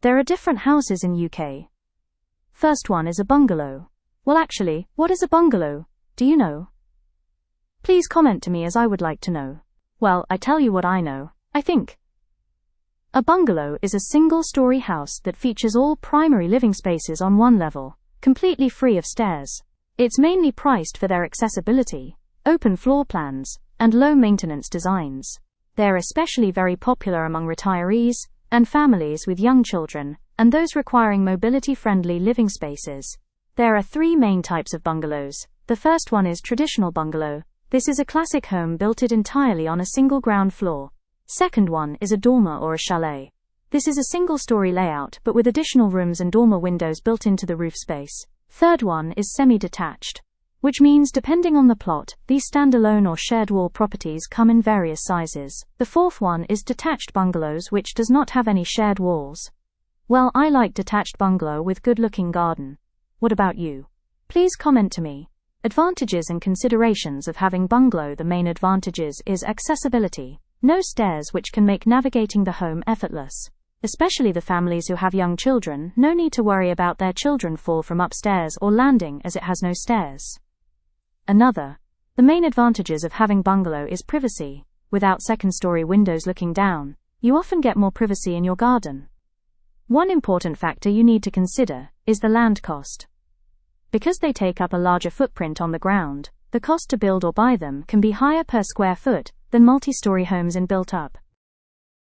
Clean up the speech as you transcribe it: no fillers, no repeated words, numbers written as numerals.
There are different houses in UK. First one is a bungalow. Well, actually, what is a bungalow? Do you know? Please comment to me, as I would like to know. Well, I tell you what I know, I think. A bungalow is a single-story house that features all primary living spaces on one level, completely free of stairs. It's mainly priced for their accessibility, open floor plans, and low-maintenance designs. They're especially very popular among retirees and families with young children, and those requiring mobility-friendly living spaces. There are three main types of bungalows. The first one is traditional bungalow. This is a classic home built entirely on a single ground floor. Second one is a dormer or a chalet. This is a single-story layout but with additional rooms and dormer windows built into the roof space. Third one is semi-detached, which means depending on the plot, these standalone or shared wall properties come in various sizes. The fourth one is detached bungalows, which does not have any shared walls. Well, I like detached bungalow with good-looking garden. What about you? Please comment to me. Advantages and considerations of having bungalow. The main advantages is accessibility. No stairs, which can make navigating the home effortless. Especially the families who have young children, no need to worry about their children fall from upstairs or landing as it has no stairs. The main advantages of having bungalow is privacy. Without second-story windows looking down, you often get more privacy in your garden. One important factor you need to consider is the land cost. Because they take up a larger footprint on the ground, the cost to build or buy them can be higher per square foot than multi-story homes in built-up